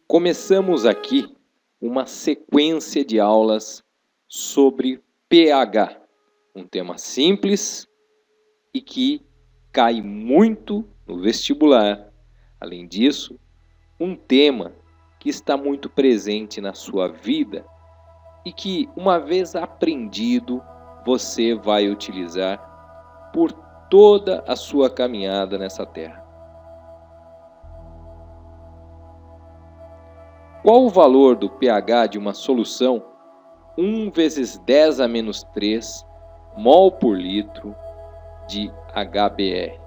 Começamos aqui uma sequência de aulas sobre pH, um tema simples e que cai muito no vestibular. Além disso, um tema que está muito presente na sua vida e que, uma vez aprendido, você vai utilizar por toda a sua caminhada nessa terra. Qual o valor do pH de uma solução 1 vezes 10 a menos 3 mol por litro de HBr?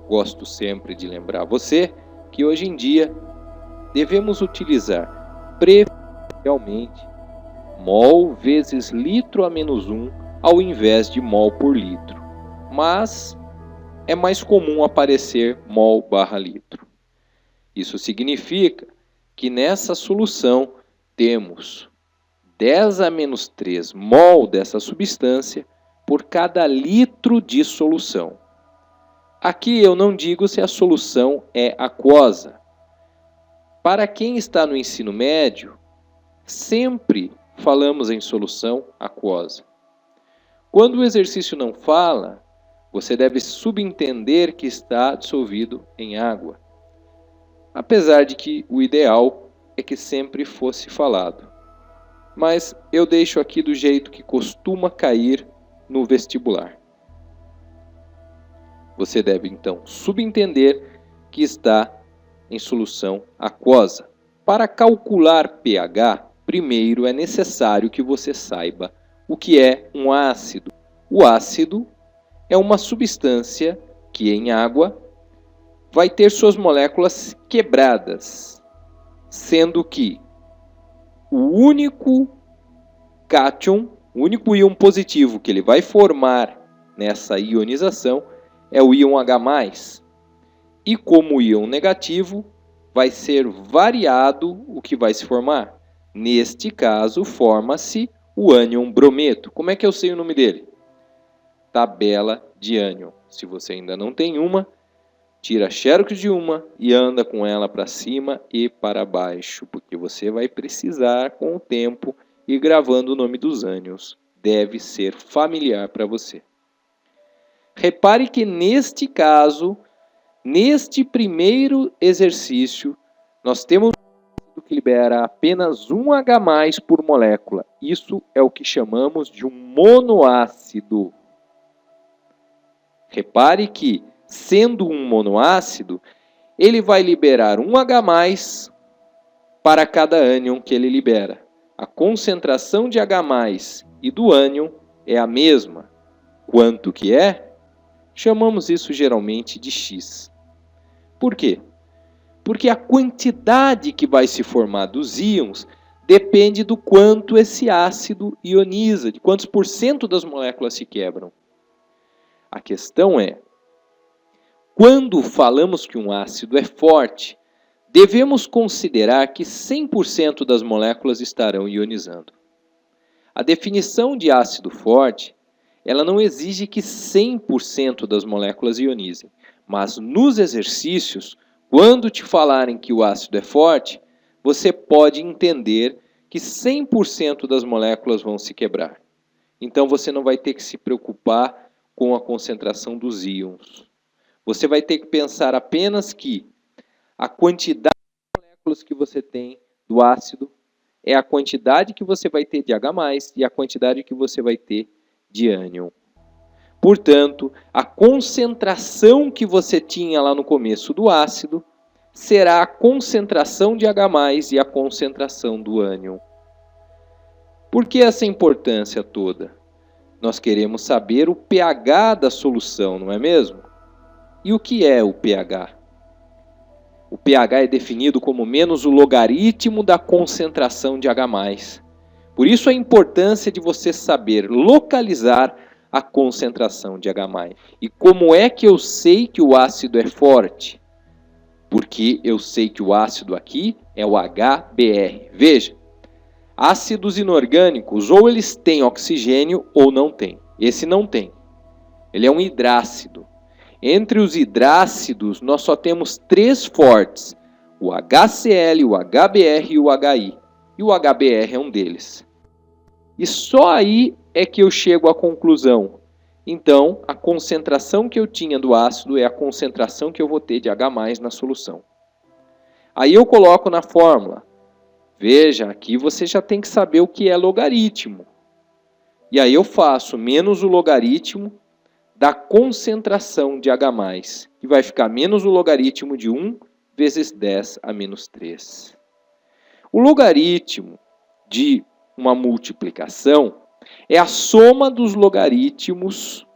Gosto sempre de lembrar você que hoje em dia devemos utilizar preferencialmente mol vezes litro a menos 1 ao invés de mol por litro, mas é mais comum aparecer mol barra litro. Isso significa que nessa solução temos 10 a menos 3 mol dessa substância por cada litro de solução. Aqui eu não digo se a solução é aquosa. Para quem está no ensino médio, sempre falamos em solução aquosa. Quando o exercício não fala, você deve subentender que está dissolvido em água. Apesar de que o ideal é que sempre fosse falado. Mas eu deixo aqui do jeito que costuma cair no vestibular. Você deve então subentender que está em solução aquosa. Para calcular pH, primeiro é necessário que você saiba o que é um ácido. O ácido é uma substância que em água vai ter suas moléculas quebradas, sendo que o único cátion, o único íon positivo que ele vai formar nessa ionização é o íon H+. E como íon negativo, vai ser variado o que vai se formar. Neste caso, forma-se o ânion brometo. Como é que eu sei o nome dele? Tabela de ânion. Se você ainda não tem uma, tira xerox de uma e anda com ela para cima e para baixo, porque você vai precisar, com o tempo, ir gravando o nome dos ânions. Deve ser familiar para você. Repare que neste caso, neste primeiro exercício, nós temos um que libera apenas um H+ por molécula. Isso é o que chamamos de um monoácido. Repare que, sendo um monoácido, ele vai liberar um H+ para cada ânion que ele libera. A concentração de H+ e do ânion é a mesma. Quanto que é? Chamamos isso geralmente de X. Por quê? Porque a quantidade que vai se formar dos íons depende do quanto esse ácido ioniza, de quantos % das moléculas se quebram. A questão é, quando falamos que um ácido é forte, devemos considerar que 100% das moléculas estarão ionizando. A definição de ácido forte, ela não exige que 100% das moléculas ionizem, mas nos exercícios, quando te falarem que o ácido é forte, você pode entender que 100% das moléculas vão se quebrar. Então você não vai ter que se preocupar com a concentração dos íons. Você vai ter que pensar apenas que a quantidade de moléculas que você tem do ácido é a quantidade que você vai ter de H+ e a quantidade que você vai ter de ânion. Portanto, a concentração que você tinha lá no começo do ácido será a concentração de H+ e a concentração do ânion. Por que essa importância toda? Nós queremos saber o pH da solução, não é mesmo? E o que é o pH? O pH é definido como menos o logaritmo da concentração de H+. Por isso a importância de você saber localizar a concentração de H+. E como é que eu sei que o ácido é forte? Porque eu sei que o ácido aqui é o HBr. Veja, ácidos inorgânicos, ou eles têm oxigênio ou não têm. Esse não tem. Ele é um hidrácido. Entre os hidrácidos, nós só temos 3 fortes. o HCl, o HBr e o HI. E o HBr é um deles. E só aí é que eu chego à conclusão. Então, a concentração que eu tinha do ácido é a concentração que eu vou ter de H+ na solução. Aí eu coloco na fórmula. Veja, aqui você já tem que saber o que é logaritmo. E aí eu faço menos o logaritmo da concentração de H+, que vai ficar menos o logaritmo de 1 vezes 10 a menos 3. O logaritmo de uma multiplicação é a soma dos logaritmos,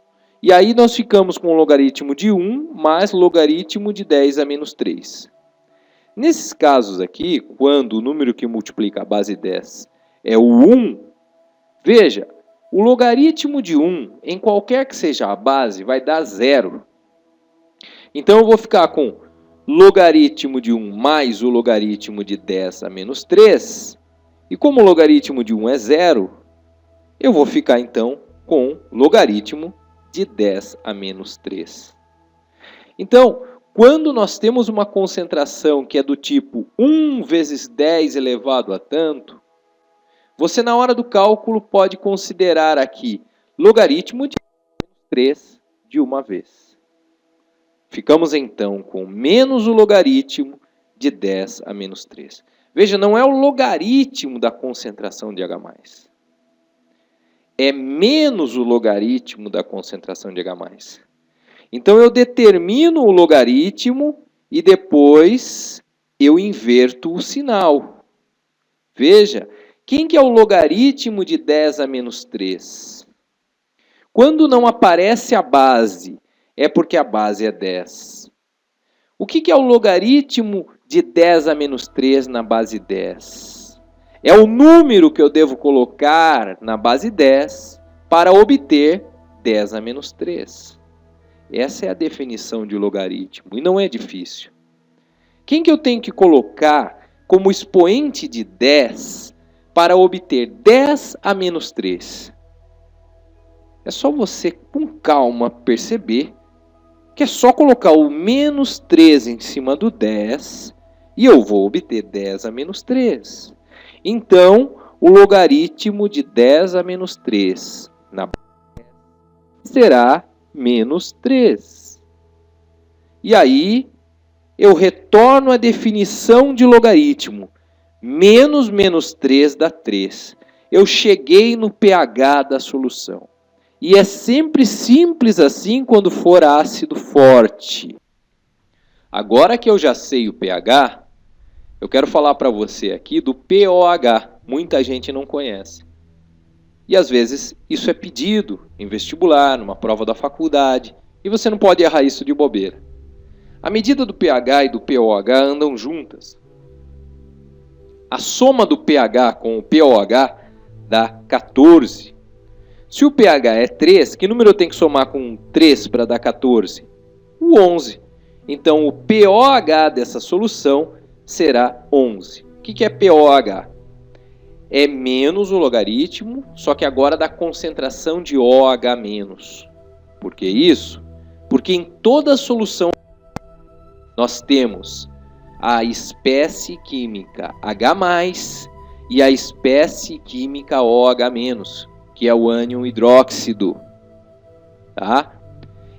e aí nós ficamos com o logaritmo de 1 mais logaritmo de 10 a menos 3. Nesses casos aqui, quando o número que multiplica a base 10 é o 1, veja, o logaritmo de 1, em qualquer que seja a base, vai dar 0. Então eu vou ficar com logaritmo de 1 mais o logaritmo de 10 a menos 3. E como o logaritmo de 1 é 0, eu vou ficar então com logaritmo de 10 a menos 3. Então, quando nós temos uma concentração que é do tipo 1 vezes 10 elevado a tanto, você na hora do cálculo pode considerar aqui logaritmo de 3 de uma vez. Ficamos então com menos o logaritmo de 10 a menos 3. Veja, não é o logaritmo da concentração de H+. É menos o logaritmo da concentração de H+. Então eu determino o logaritmo e depois eu inverto o sinal. Veja, quem que é o logaritmo de 10 a menos 3? Quando não aparece a base, é porque a base é 10. O que é o logaritmo de 10 a menos 3 na base 10? É o número que eu devo colocar na base 10 para obter 10 a menos 3. Essa é a definição de logaritmo e não é difícil. Quem que eu tenho que colocar como expoente de 10 para obter 10 a menos 3? É só você, com calma, perceber que é só colocar o menos 3 em cima do 10 e eu vou obter 10 a menos 3. Então, o logaritmo de 10 a menos 3 na base será menos 3. E aí, eu retorno à definição de logaritmo. Menos 3 dá 3. Eu cheguei no pH da solução. E é sempre simples assim quando for ácido forte. Agora que eu já sei o pH, eu quero falar para você aqui do pOH. Muita gente não conhece. E às vezes isso é pedido em vestibular, numa prova da faculdade, e você não pode errar isso de bobeira. A medida do pH e do pOH andam juntas. A soma do pH com o pOH dá 14. Se o pH é 3, que número eu tenho que somar com 3 para dar 14? O 11. Então, o pOH dessa solução será 11. O que é pOH? É menos o logaritmo, só que agora da concentração de OH-. Por que isso? Porque em toda solução nós temos a espécie química H+, e a espécie química OH-, que é o ânion hidróxido. Tá?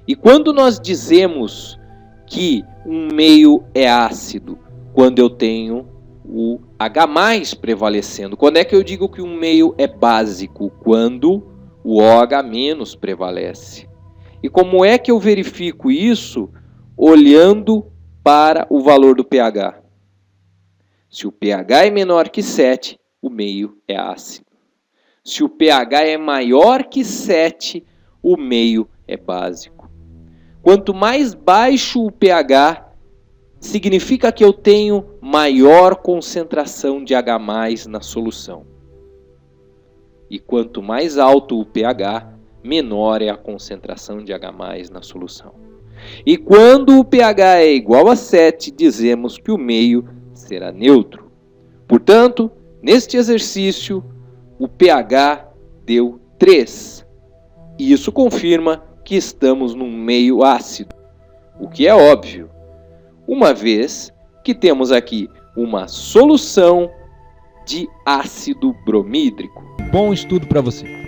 E quando nós dizemos que um meio é ácido, quando eu tenho o H+ prevalecendo. Quando é que eu digo que um meio é básico? Quando o OH- prevalece. E como é que eu verifico isso? Olhando para o valor do pH. Se o pH é menor que 7, o meio é ácido. Se o pH é maior que 7, o meio é básico. Quanto mais baixo o pH, significa que eu tenho maior concentração de H+ na solução. E quanto mais alto o pH, menor é a concentração de H+ na solução. E quando o pH é igual a 7, dizemos que o meio será neutro. Portanto, neste exercício, o pH deu 3. E isso confirma que estamos num meio ácido, o que é óbvio, uma vez que temos aqui uma solução de ácido bromídrico. Bom estudo para você.